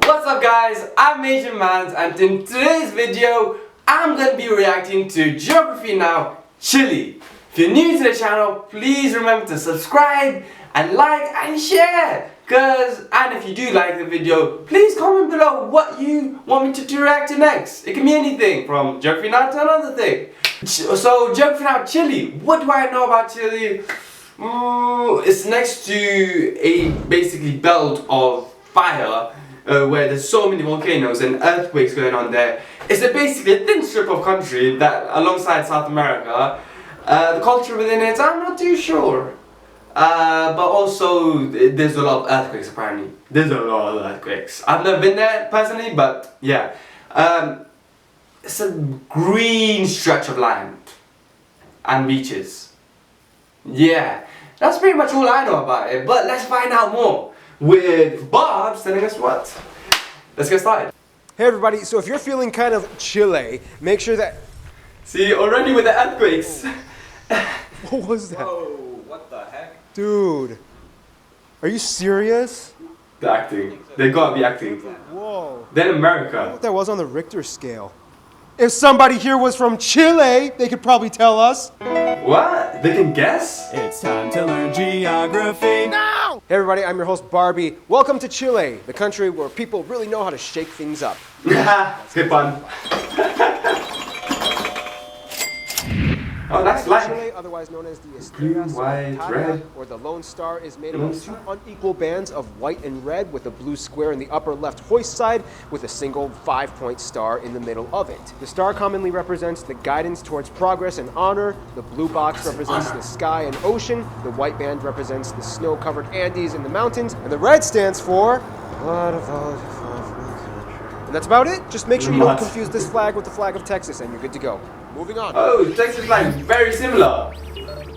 What's up guys, I'm Asian Mans and in today's video I'm going to be reacting to Geography Now, Chile. If you're new to the channel, please remember to subscribe and like and share. And if you do like the video, please comment below what you want me to react to next. It can be anything from Geography Now to another thing. So Geography Now, Chile. What do I know about Chile? It's next to a basically belt of fire. Where there's so many volcanoes and earthquakes going on there. It's basically a thin strip of country that alongside South America. The culture within it, I'm not too sure. But also there's a lot of earthquakes apparently. There's a lot of earthquakes. I've never been there personally, but yeah. It's a green stretch of land and beaches. Yeah, that's pretty much all I know about it, but let's find out more with Bob's telling us what. Let's get started. Hey everybody, so if you're feeling kind of Chile, make sure that... See, already with the earthquakes. What was that? Whoa, what the heck? Dude, are you serious? The acting. They gotta be acting. Whoa. Then I wonder America. what that was on the Richter scale. If somebody here was from Chile, they could probably tell us. What? They can guess? It's time to learn geography. No! Hey everybody, I'm your host Barbie. Welcome to Chile, the country where people really know how to shake things up. It's good fun. Oh, that's light. Chile, otherwise known as the Estrellas white, Solitarias, red. or the Lone Star, is made up of two unequal bands of white and red with a blue square in the upper left hoist side with a single 5-point star in the middle of it. The star commonly represents the guidance towards progress and honor, the blue box represents the sky and ocean, the white band represents the snow-covered Andes and the mountains, and the red stands for... And that's about it. Just make sure you don't confuse this flag with the flag of Texas and you're good to go. Moving on. Oh, Texas is like very similar.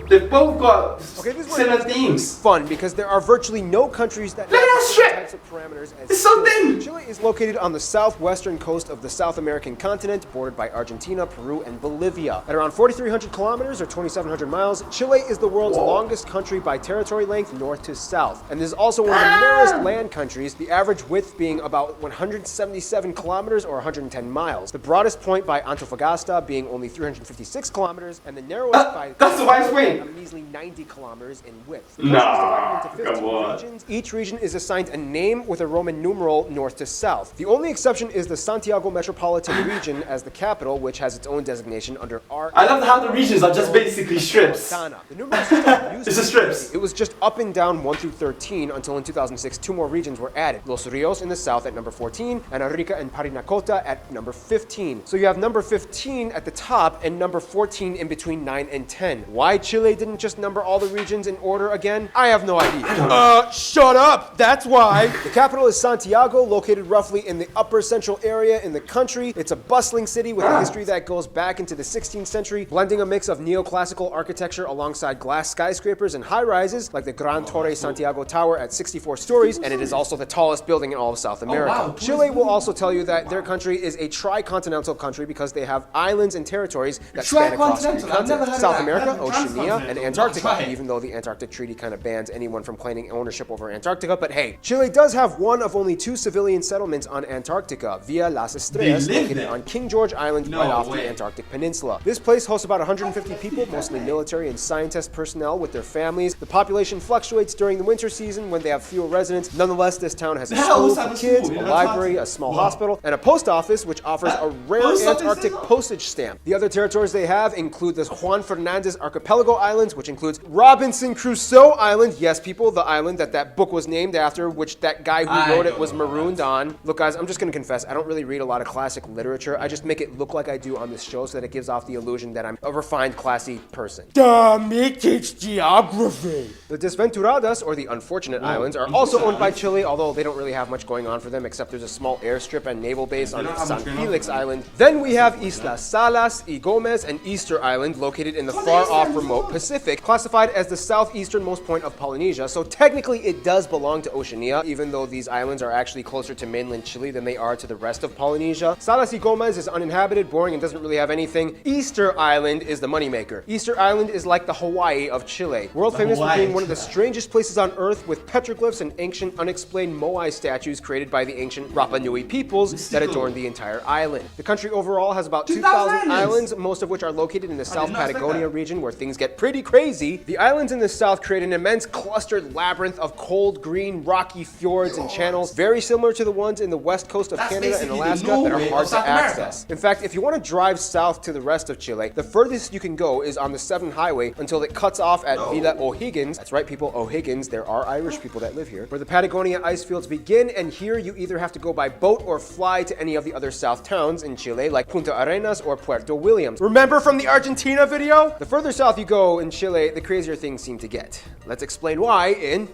They've both got similar themes. Fun because there are virtually no countries that Look at that have the strip! types of parameters as It's so Chile. thin! Chile is located on the southwestern coast of the South American continent, bordered by Argentina, Peru, and Bolivia. At around 4,300 kilometers or 2,700 miles, Chile is the world's longest country by territory length north to south. And this is also one of the narrowest land countries, the average width being about 177 kilometers or 110 miles. The broadest point by Antofagasta being only 356 kilometers, and the narrowest by... That's the widest point! A measly 90 kilometers in width. The Nah, country is divided into 15 come on. regions. Each region is assigned a name with a Roman numeral north to south. The only exception is the Santiago metropolitan region as the capital, which has its own designation under R. I love how the regions are just basically strips. The numerals stopped using It's just strips. It was just up and down 1 through 13 until in 2006 two more regions were added. Los Rios in the south at number 14 and Arica and Parinacota at number 15. So you have number 15 at the top and number 14 in between 9 and 10. Why Chile didn't just number all the regions in order again? I have no idea. Shut up! That's why! The capital is Santiago, located roughly in the upper central area in the country. It's a bustling city with a history that goes back into the 16th century, blending a mix of neoclassical architecture alongside glass skyscrapers and high-rises like the Gran Torre Santiago Tower at 64 stories, and it is also the tallest building in all of South America. wow. Chile will also tell you that their country is a tri-continental country because they have islands and territories that span across three Tri-continental? I've never heard continents: of South that. America, I've heard of Oceania, and transcontinental. Antarctica, I'll try it. even though the Antarctic Treaty kind of bans anyone from claiming ownership over Antarctica. But hey, Chile does have one of only 2 civilian settlements on Antarctica, Villa Las Estrellas, They live located there? on King George Island No right off way. the Antarctic Peninsula. This place hosts about 150 people, mostly military and scientist personnel with their families. The population fluctuates during the winter season when they have fewer residents. Nonetheless, this town has a Hell, school let's for have a kids, school. a Yeah, library, a that's small awesome. hospital, and a post office which offers a rare Post office Antarctic is- postage stamp. The other territories they have include the Juan Fernandez Archipelago Islands, which includes Robinson Crusoe Island. Yes, people, the island that book was named after, which that guy who wrote it was marooned on. Look, guys, I'm just gonna confess, I don't really read a lot of classic literature. I just make it look like I do on this show so that it gives off the illusion that I'm a refined, classy person. Duh, me teach geography. The Desventuradas, or the Unfortunate Islands, are also owned by Chile, although they don't really have much going on for them, except there's a small airstrip and naval base on don't have San much going on Felix for them. Island. Then we have Islas Salas, Y Gomez, and Easter Island, located in the far-off remote Pacific, classified as the southeasternmost point of Polynesia, so technically it does belong to Oceania, even though these islands are actually closer to mainland Chile than they are to the rest of Polynesia. Salas y Gomez is uninhabited, boring, and doesn't really have anything. Easter Island is the moneymaker. Easter Island is like the Hawaii of Chile, world famous for being one of the strangest places on Earth, with petroglyphs and ancient unexplained moai statues created by the ancient Rapa Nui peoples that adorn the entire island. The country overall has about 2,000 islands, most of which are located in the South Patagonia region, where things get pretty crazy. The islands in the south create an immense clustered labyrinth of cold green rocky fjords and channels, very similar to the ones in the west coast of Canada and Alaska that are hard to access. In fact, if you want to drive south to the rest of Chile, the furthest you can go is on the 7 Highway until it cuts off at Villa O'Higgins. That's right, people, O'Higgins. There are Irish people that live here, where the Patagonia ice fields begin, and here you either have to go by boat or fly to any of the other south towns in Chile, like Punta Arenas or Puerto Williams. Remember from the Argentina video? The further south you go in Chile, the crazier things seem to get. Let's explain why in...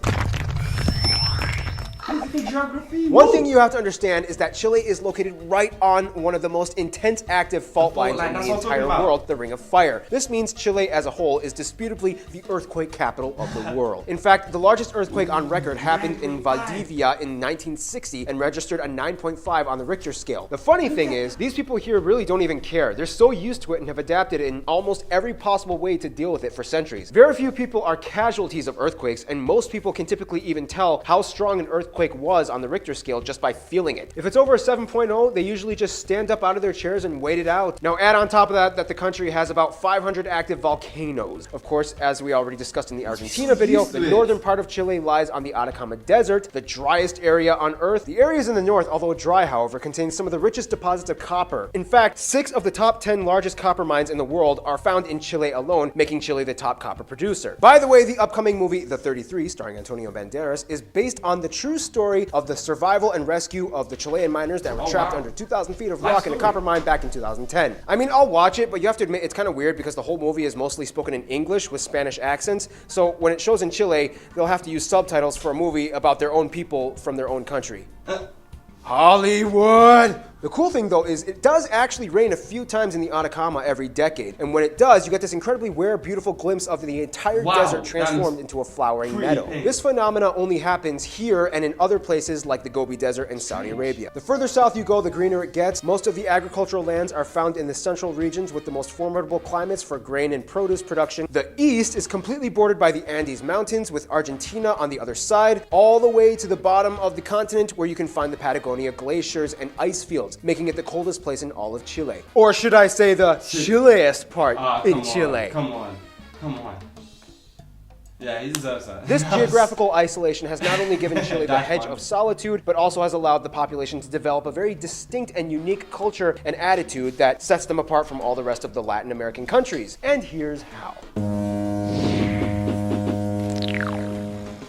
One thing you have to understand is that Chile is located right on one of the most intense active fault lines in the entire world, the Ring of Fire. This means Chile as a whole is disputably the earthquake capital of the world. In fact, the largest earthquake on record happened in Valdivia in 1960 and registered a 9.5 on the Richter scale. The funny thing is, these people here really don't even care. They're so used to it and have adapted in almost every possible way to deal with it for centuries. Very few people are casualties of earthquakes, and most people can typically even tell how strong an earthquake was on the Richter scale just by feeling it. If it's over a 7.0, they usually just stand up out of their chairs and wait it out. Now add on top of that the country has about 500 active volcanoes. Of course, as we already discussed in the Argentina video, the northern part of Chile lies on the Atacama Desert, the driest area on Earth. The areas in the north, although dry, however, contain some of the richest deposits of copper. In fact, 6 of the top 10 largest copper mines in the world are found in Chile alone, making Chile the top copper producer. By the way, the upcoming movie The 33, starring Antonio Banderas, is based on the true story of the survival and rescue of the Chilean miners that were trapped under 2,000 feet of rock in a copper mine back in 2010. I mean, I'll watch it, but you have to admit it's kind of weird because the whole movie is mostly spoken in English with Spanish accents, so when it shows in Chile, they'll have to use subtitles for a movie about their own people from their own country. Hollywood! The cool thing, though, is it does actually rain a few times in the Atacama every decade. And when it does, you get this incredibly rare, beautiful glimpse of the entire desert transformed into a flowering meadow. This phenomena only happens here and in other places like the Gobi Desert in Saudi Arabia. The further south you go, the greener it gets. Most of the agricultural lands are found in the central regions with the most formidable climates for grain and produce production. The east is completely bordered by the Andes Mountains, with Argentina on the other side, all the way to the bottom of the continent where you can find the Patagonia glaciers and ice fields, making it the coldest place in all of Chile. Or should I say the chilliest part in Chile. Come on. Yeah, he deserves that. This geographical isolation has not only given Chile the hedge of solitude, but also has allowed the population to develop a very distinct and unique culture and attitude that sets them apart from all the rest of the Latin American countries. And here's how.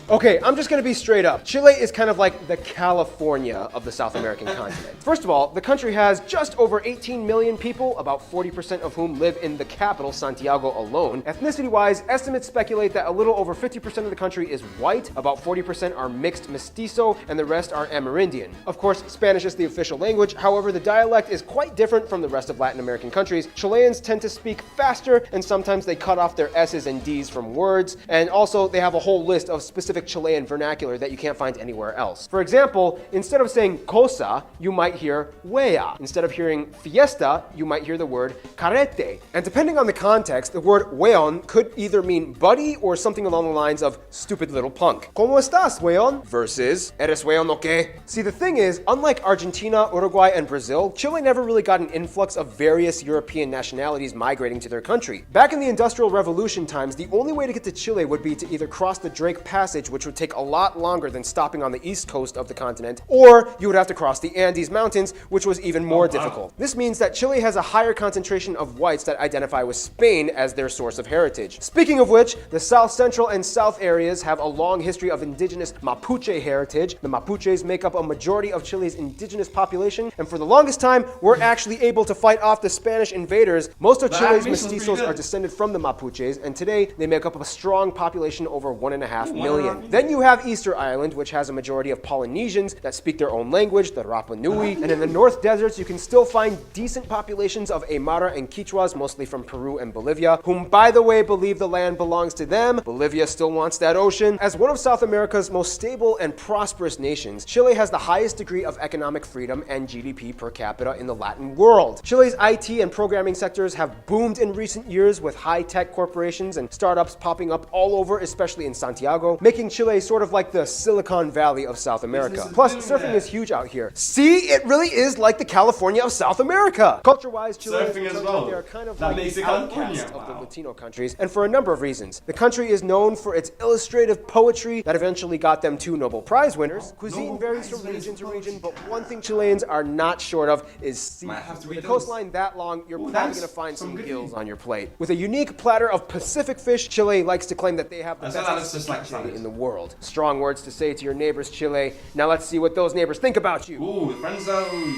Okay, I'm just gonna be straight up. Chile is kind of like the California of the South American continent. First of all, the country has just over 18 million people, about 40% of whom live in the capital, Santiago, alone. Ethnicity-wise, estimates speculate that a little over 50% of the country is white, about 40% are mixed mestizo, and the rest are Amerindian. Of course, Spanish is the official language, however, the dialect is quite different from the rest of Latin American countries. Chileans tend to speak faster, and sometimes they cut off their S's and D's from words, and also they have a whole list of specific Chilean vernacular that you can't find anywhere else. For example, instead of saying cosa, you might hear wea. Instead of hearing fiesta, you might hear the word carrete. And depending on the context, the word weon could either mean buddy or something along the lines of stupid little punk. ¿Cómo estás, weon? Versus ¿eres weon o qué? See, the thing is, unlike Argentina, Uruguay, and Brazil, Chile never really got an influx of various European nationalities migrating to their country. Back in the Industrial Revolution times, the only way to get to Chile would be to either cross the Drake Passage, which would take a lot longer than stopping on the east coast of the continent, or you would have to cross the Andes Mountains, which was even more difficult. This means that Chile has a higher concentration of whites that identify with Spain as their source of heritage. Speaking of which, the south central and south areas have a long history of indigenous Mapuche heritage. The Mapuches make up a majority of Chile's indigenous population, and for the longest time, we're actually able to fight off the Spanish invaders. Most of Chile's mestizos are descended from the Mapuches, and today they make up a strong population over 1.5 million. Then you have Easter Island, which has a majority of Polynesians that speak their own language, the Rapa Nui. And in the North Deserts, you can still find decent populations of Aymara and Quichuas, mostly from Peru and Bolivia, whom, by the way, believe the land belongs to them. Bolivia still wants that ocean. As one of South America's most stable and prosperous nations, Chile has the highest degree of economic freedom and GDP per capita in the Latin world. Chile's IT and programming sectors have boomed in recent years, with high-tech corporations and startups popping up all over, especially in Santiago, making Chile sort of like the Silicon Valley of South America. Plus, surfing is huge out here. See, it really is like the California of South America. Culture-wise, Chile they are kind of like the outcast of the Latino countries, and for a number of reasons. The country is known for its illustrative poetry that eventually got them 2 Nobel Prize winners. Cuisine varies from region to region, but one thing Chileans are not short of is seafood. With a coastline that long, you're probably going to find some gills on your plate. With a unique platter of Pacific fish, Chile likes to claim that they have the best seafood in the world. Strong words to say to your neighbors, Chile. Now let's see what those neighbors think about you. Ooh, friend zone.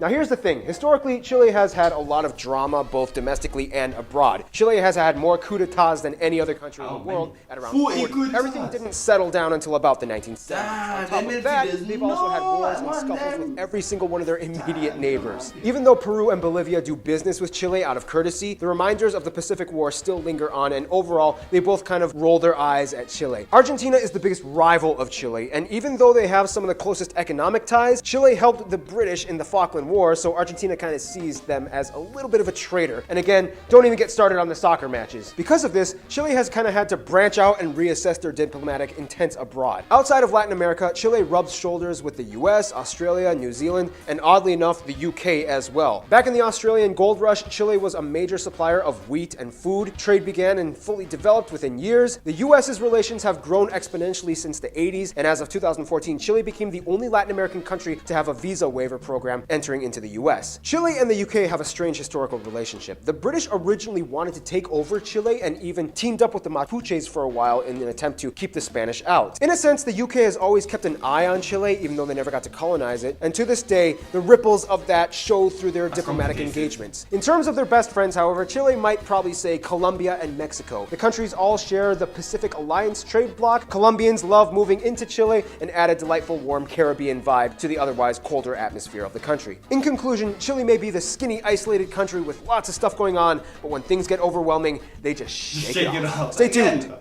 Now here's the thing, historically Chile has had a lot of drama both domestically and abroad. Chile has had more coups d'etats than any other country in the world at around 40. Everything didn't settle down until about the 1970s. On top of that, they've also had wars and scuffles with every single one of their immediate neighbors. Even though Peru and Bolivia do business with Chile out of courtesy, the reminders of the Pacific War still linger on, and overall, they both kind of roll their eyes at Chile. Argentina is the biggest rival of Chile, and even though they have some of the closest economic ties, Chile helped the British in the Falkland War, so Argentina kind of sees them as a little bit of a traitor. And again, don't even get started on the soccer matches. Because of this, Chile has kind of had to branch out and reassess their diplomatic intents abroad. Outside of Latin America, Chile rubs shoulders with the US, Australia, New Zealand, and oddly enough, the UK as well. Back in the Australian gold rush, Chile was a major supplier of wheat and food. Trade began and fully developed within years. The US's relations have grown exponentially since the 80s, and as of 2014, Chile became the only Latin American country to have a visa waiver program entering into the US. Chile and the UK have a strange historical relationship. The British originally wanted to take over Chile and even teamed up with the Mapuches for a while in an attempt to keep the Spanish out. In a sense, the UK has always kept an eye on Chile, even though they never got to colonize it, and to this day, the ripples of that show through their diplomatic engagements. In terms of their best friends, however, Chile might probably say Colombia and Mexico. The countries all share the Pacific Alliance trade bloc. Colombians love moving into Chile and add a delightful warm Caribbean vibe to the otherwise colder atmosphere of the country. In conclusion, Chile may be the skinny, isolated country with lots of stuff going on, but when things get overwhelming, they just shake it off. Stay tuned.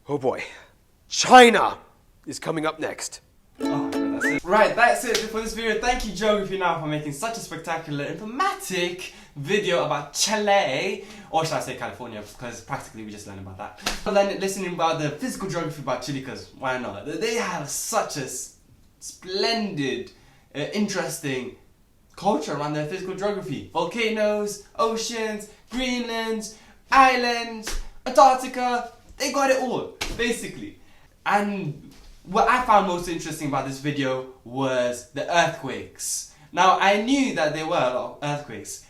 Oh boy. China is coming up next. That's it. Right, that's it for this video. Thank you, Geography Now, for making such a spectacular, informative video about Chile, or should I say California, because practically we just learned about that. But then listening about the physical geography about Chile, because why not? They have such a splendid, interesting culture around their physical geography. Volcanoes, oceans, Greenland, islands, Antarctica, they got it all, basically. And what I found most interesting about this video was the earthquakes. Now, I knew that there were a lot of earthquakes,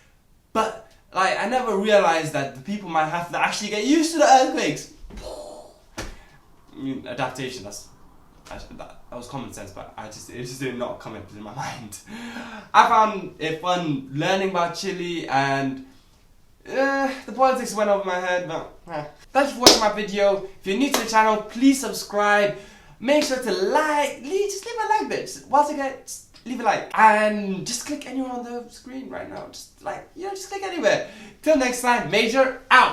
but like I never realized that the people might have to actually get used to the earthquakes. I mean, adaptation, that was common sense, but it just did not come up in my mind. I found it fun learning about Chile, and the politics went over my head, but thank you for watching my video. If you're new to the channel, please subscribe. Make sure to like, just leave a like bit. Once again, just leave a like. And just click anywhere on the screen right now. Just click anywhere. Till next time, Major out.